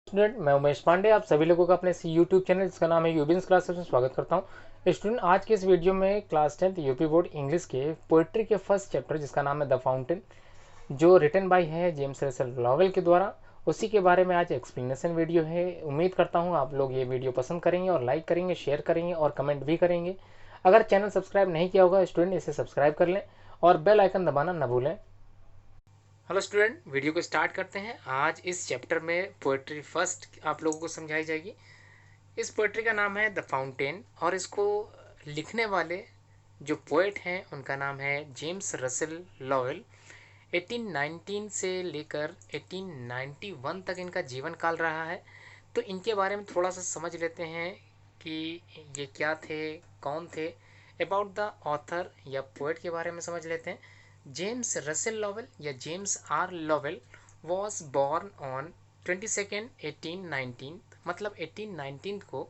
Student, मैं उमेश पांडे आप सभी लोगों का अपने यूट्यूब चैनल जिसका नाम है यूबिन्स क्लासेस में स्वागत करता हूं। स्टूडेंट, आज के इस वीडियो में class 10th UP board English के पोइट्री के फर्स्ट चैप्टर जिसका नाम है द फाउंटेन, जो रिटन बाय है जेम्स रसेल लॉवेल के द्वारा, उसी के बारे में आज एक्सप्लेनेशन वीडियो है। उम्मीद करता हूँ आप लोग ये वीडियो पसंद करेंगे और लाइक करेंगे, शेयर करेंगे और कमेंट भी करेंगे। अगर चैनल सब्सक्राइब नहीं किया होगा स्टूडेंट, इसे सब्सक्राइब कर लें और बेल आइकन दबाना न भूलें। हेलो स्टूडेंट, वीडियो को स्टार्ट करते हैं। आज इस चैप्टर में पोएट्री फर्स्ट आप लोगों को समझाई जाएगी। इस पोएट्री का नाम है द फाउंटेन और इसको लिखने वाले जो पोएट हैं उनका नाम है जेम्स रसेल लॉवेल। 1819 से लेकर 1891 तक इनका जीवन काल रहा है। तो इनके बारे में थोड़ा सा समझ लेते हैं कि ये क्या थे, कौन थे। अबाउट द ऑथर या पोएट के बारे में समझ लेते हैं। जेम्स रसेल लॉवेल या James R Lowell was born on 22 1819, मतलब 1819 को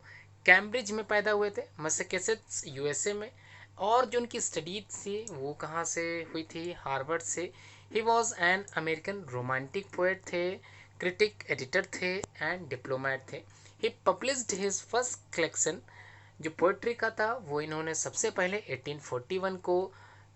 कैम्ब्रिज में पैदा हुए थे, मैसाचुसेट्स यूएसए में। और जो उनकी स्टडी थी वो कहाँ से हुई थी? हार्वर्ड से। He was an American romantic poet थे, क्रिटिक, एडिटर थे एंड डिप्लोमेट थे। ही पब्लिश्ड हिज फर्स्ट कलेक्शन जो पोइट्री का था वो इन्होंने सबसे पहले 1841 को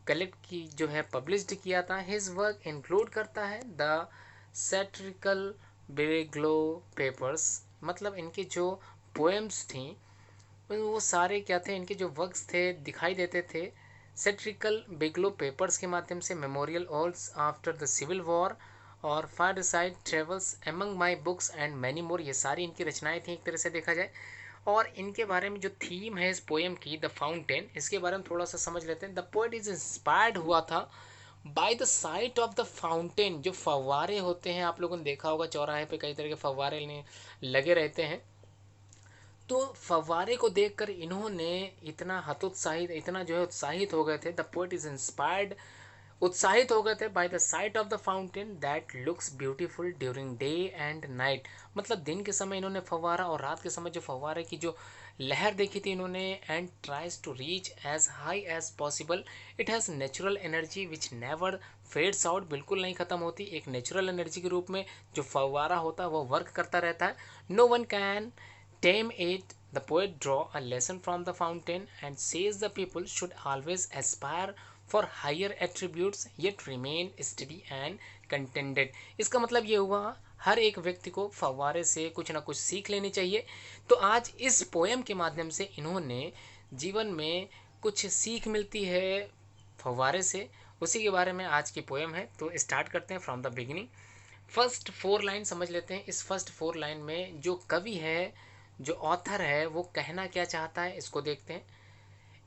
कलेक्ट की जो है पब्लिश्ड किया था। हिज वर्क इंक्लूड करता है द सैटिरिकल बेग्लो पेपर्स, मतलब इनके जो पोएम्स थी वो सारे क्या थे, इनके जो वर्क्स थे दिखाई देते थे सैटिरिकल बेग्लो पेपर्स के माध्यम से। मेमोरियल ऑल्स आफ्टर द सिविल वॉर और fireside travels among my books and many more, ये सारी इनकी रचनाएं थी एक तरह से देखा जाए। और इनके बारे में जो थीम है इस पोएम की द फाउंटेन, इसके बारे में थोड़ा सा समझ लेते हैं। द पोएट इज इंस्पायर्ड हुआ था by the site of the fountain. जो फव्वारे होते हैं, आप लोगों ने देखा होगा चौराहे पे कई तरह के फव्वारे लगे रहते हैं। तो फव्वारे को देखकर इन्होंने इतना हतोत्साहित, इतना जो है उत्साहित हो गए थे। द पोएट इज इंस्पायर्ड, उत्साहित हो गए थे by the site of the fountain that looks beautiful during day and night, मतलब दिन के समय इन्होंने फव्वारा और रात के समय जो फव्वारे की जो लहर देखी थी इन्होंने। And tries to reach as high as possible, it has natural energy which never fades out, बिल्कुल नहीं ख़त्म होती। एक नेचुरल एनर्जी के रूप में जो फव्वारा होता है वो वर्क करता रहता है। No one can tame it. The poet draw a lesson from the fountain and says the people should always aspire for higher attributes yet remain steady and contented. इसका मतलब ये हुआ हर एक व्यक्ति को फव्वारे से कुछ ना कुछ सीख लेनी चाहिए। तो आज इस पोएम के माध्यम से इन्होंने जीवन में कुछ सीख मिलती है फव्वारे से, उसी के बारे में आज की पोएम है। तो स्टार्ट करते हैं from the beginning. First 4 line समझ लेते हैं। इस फर्स्ट 4 लाइन में जो कवि है, जो ऑथर है, वो कहना क्या चाहता है इसको देखते हैं।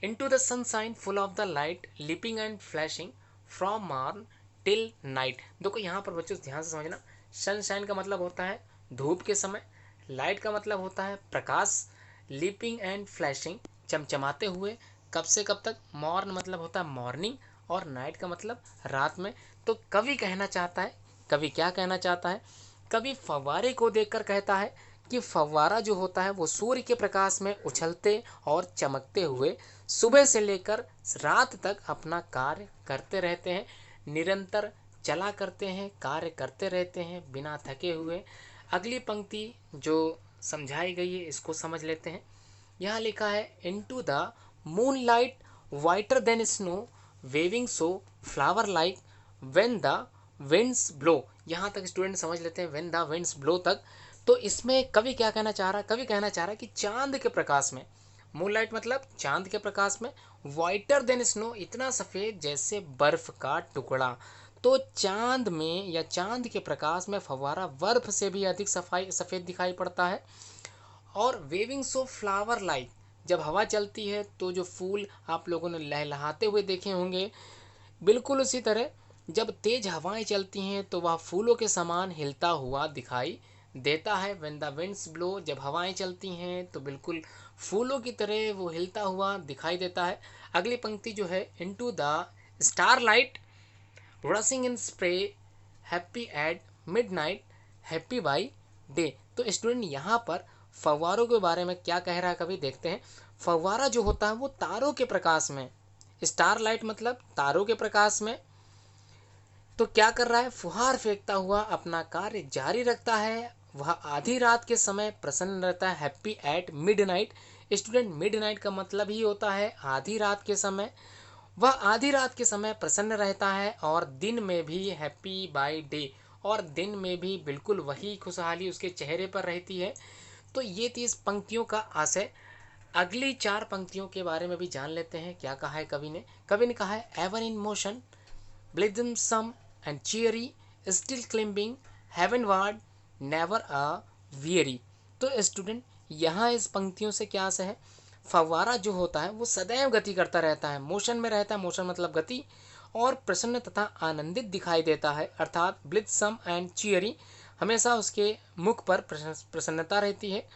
Into the sunshine full of the light leaping and flashing from morn till night. देखो यहाँ पर बच्चों ध्यान से समझना, सनशाइन का मतलब होता है धूप के समय, लाइट का मतलब होता है प्रकाश, लिपिंग एंड फ्लैशिंग चमचमाते हुए, कब से कब तक, मॉर्न मतलब होता है मॉर्निंग और नाइट का मतलब रात में। तो कवि कहना चाहता है, कवि क्या कहना चाहता है? कवि फव्वारे को देखकर कहता है कि फव्वारा जो होता है वो सूर्य के प्रकाश में उछलते और चमकते हुए सुबह से लेकर रात तक अपना कार्य करते रहते हैं, निरंतर चला करते हैं, कार्य करते रहते हैं बिना थके हुए। अगली पंक्ति जो समझाई गई है इसको समझ लेते हैं। यहाँ लिखा है into the moon light whiter than snow waving so flower like when the winds blow. यहाँ तक स्टूडेंट समझ लेते हैं, व्हेन द विंड्स ब्लो तक। तो इसमें कवि क्या कहना चाह रहा है? कवि कहना चाह रहा है कि चांद के प्रकाश में, मूनलाइट मतलब चांद के प्रकाश में, वाइटर देन स्नो इतना सफ़ेद जैसे बर्फ का टुकड़ा। तो चांद में या चांद के प्रकाश में फव्वारा बर्फ से भी अधिक सफाई सफ़ेद दिखाई पड़ता है। और वेविंग सो फ्लावर लाइक, जब हवा चलती है तो जो फूल आप लोगों ने लहलहाते हुए देखे होंगे, बिल्कुल उसी तरह जब तेज हवाएं चलती हैं तो वह फूलों के समान हिलता हुआ दिखाई देता है। व्हेन द विंड्स ब्लो, जब हवाएं चलती हैं तो बिल्कुल फूलों की तरह वो हिलता हुआ दिखाई देता है। अगली पंक्ति जो है into the star light रसिंग in spray happy at midnight happy by day. तो स्टूडेंट यहाँ पर फव्वारों के बारे में क्या कह रहा है कभी देखते हैं। फव्वारा जो होता है वो तारों के प्रकाश में, स्टार लाइट मतलब तारों के प्रकाश में, तो क्या कर रहा है? फुहार फेंकता हुआ अपना कार्य जारी रखता है। वह आधी रात के समय प्रसन्न रहता है, happy at midnight. Student midnight का मतलब ही होता है आधी रात के समय। वह आधी रात के समय प्रसन्न रहता है और दिन में भी हैप्पी बाय डे, और दिन में भी बिल्कुल वही खुशहाली उसके चेहरे पर रहती है। तो ये थी इस पंक्तियों का आशय। अगली 4 पंक्तियों के बारे में भी जान लेते हैं। क्या कहा है कवि ने? कवि ने कहा है ever in motion, blithesome and cheery, still climbing heavenward, never a weary। तो स्टूडेंट यहाँ इस पंक्तियों से क्या आशय है? फव्वारा जो होता है वो सदैव गति करता रहता है, मोशन में रहता है, मोशन मतलब गति, और प्रसन्न तथा आनंदित दिखाई देता है, अर्थात ब्लिथसम एंड चियरी, हमेशा उसके मुख पर प्रसन्नता रहती है।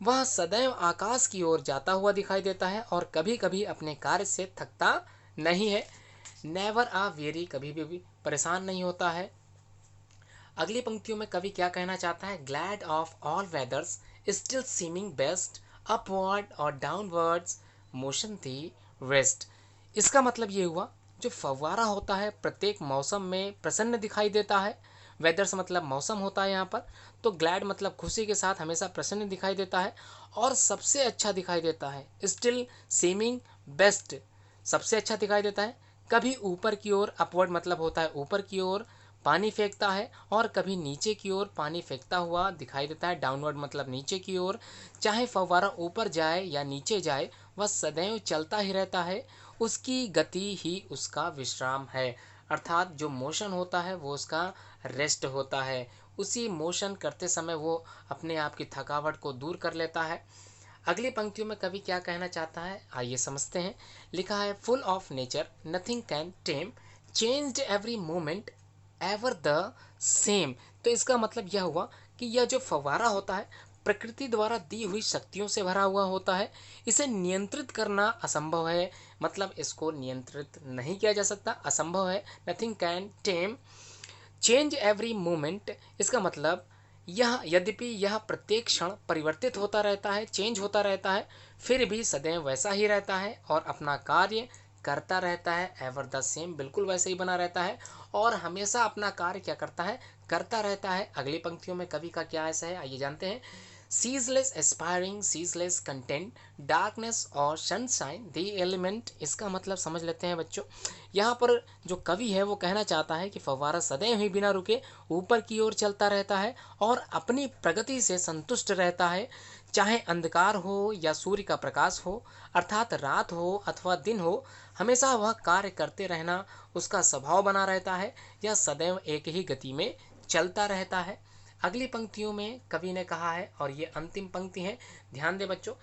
वह सदैव आकाश की ओर जाता हुआ दिखाई देता है और कभी कभी अपने कार्य से थकता नहीं है। नेवर आ वेरी, कभी भी परेशान नहीं होता है। अगली पंक्तियों में कवि क्या कहना चाहता है? Glad of all weathers, still seeming best, upward और डाउनवर्ड्स, मोशन थी रेस्ट। इसका मतलब ये हुआ, जो फव्वारा होता है प्रत्येक मौसम में प्रसन्न दिखाई देता है। वेदर्स मतलब मौसम होता है यहाँ पर, तो ग्लैड मतलब खुशी के साथ हमेशा प्रसन्न दिखाई देता है और सबसे अच्छा दिखाई देता है। स्टिल सीमिंग बेस्ट, सबसे अच्छा दिखाई देता है। कभी ऊपर की ओर, अपवर्ड मतलब होता है ऊपर की ओर पानी फेंकता है, और कभी नीचे की ओर पानी फेंकता हुआ दिखाई देता है। डाउनवर्ड मतलब नीचे की ओर। चाहे फव्वारा ऊपर जाए या नीचे जाए, वह सदैव चलता ही रहता है, उसकी गति ही उसका विश्राम है। अर्थात जो मोशन होता है वो उसका रेस्ट होता है। उसी मोशन करते समय वो अपने आप की थकावट को दूर कर लेता है। अगली पंक्तियों में कवि क्या कहना चाहता है, आइए समझते हैं। लिखा है full of nature, nothing can time, changed every moment, ever the same. तो इसका मतलब यह हुआ कि यह जो फव्वारा होता है प्रकृति द्वारा दी हुई शक्तियों से भरा हुआ होता है। इसे नियंत्रित करना असंभव है, मतलब इसको नियंत्रित नहीं किया जा सकता, असंभव है। Nothing can time, change every moment, इसका मतलब यद्यपि यह प्रत्येक क्षण परिवर्तित होता रहता है, चेंज होता रहता है, फिर भी सदैव वैसा ही रहता है और अपना कार्य करता रहता है। एवर द सेम, बिल्कुल वैसे ही बना रहता है और हमेशा अपना कार्य क्या करता है? करता रहता है। अगली पंक्तियों में कवि का क्या ऐसा है, आइए जानते हैं। Ceaseless aspiring, ceaseless content, darkness और सनशाइन द एलिमेंट। इसका मतलब समझ लेते हैं बच्चों। यहाँ पर जो कवि है वो कहना चाहता है कि फव्वारा सदैव ही बिना रुके ऊपर की ओर चलता रहता है और अपनी प्रगति से संतुष्ट रहता है, चाहे अंधकार हो या सूर्य का प्रकाश हो, अर्थात रात हो अथवा दिन हो, हमेशा वह कार्य करते रहना उसका स्वभाव बना रहता है, यह सदैव एक ही गति में चलता रहता है। अगली पंक्तियों में कवि ने कहा है, और ये अंतिम पंक्ति है, ध्यान दे बच्चों,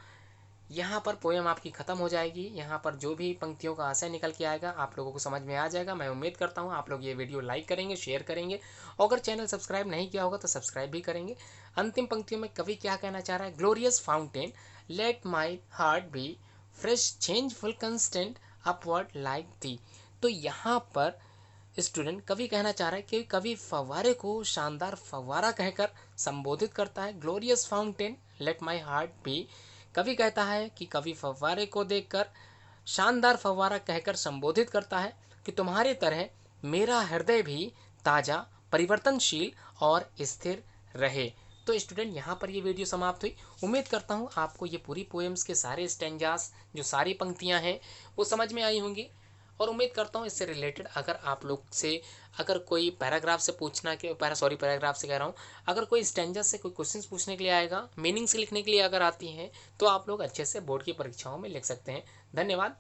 यहाँ पर पोएम आपकी ख़त्म हो जाएगी। यहाँ पर जो भी पंक्तियों का आशय निकल के आएगा आप लोगों को समझ में आ जाएगा। मैं उम्मीद करता हूँ आप लोग ये वीडियो लाइक करेंगे, शेयर करेंगे, और अगर चैनल सब्सक्राइब नहीं किया होगा तो सब्सक्राइब भी करेंगे। अंतिम पंक्तियों में कवि क्या कहना चाह रहा है? Glorious fountain, let my heart be fresh, changeful constant, upward like thee. तो यहाँ पर स्टूडेंट कवि कहना चाह रहा है कि कवि फव्वारे को शानदार फव्वारा कहकर संबोधित करता है। Glorious fountain, let my heart be, कवि कहता है कि कवि फव्वारे को देखकर शानदार फव्वारा कहकर संबोधित करता है कि तुम्हारी तरह मेरा हृदय भी ताज़ा, परिवर्तनशील और स्थिर रहे। तो स्टूडेंट यहाँ पर ये वीडियो समाप्त हुई। उम्मीद करता हूँ आपको ये पूरी पोएम्स के सारे स्टेंजास, जो सारी पंक्तियाँ हैं वो समझ में आई होंगी, और उम्मीद करता हूँ इससे रिलेटेड अगर आप लोग से अगर कोई पैराग्राफ से पूछना के पैराग्राफ से कह रहा हूँ, अगर कोई स्टैंजा से कोई क्वेश्चंस पूछने के लिए आएगा, मीनिंग्स लिखने के लिए अगर आती हैं, तो आप लोग अच्छे से बोर्ड की परीक्षाओं में लिख सकते हैं। धन्यवाद।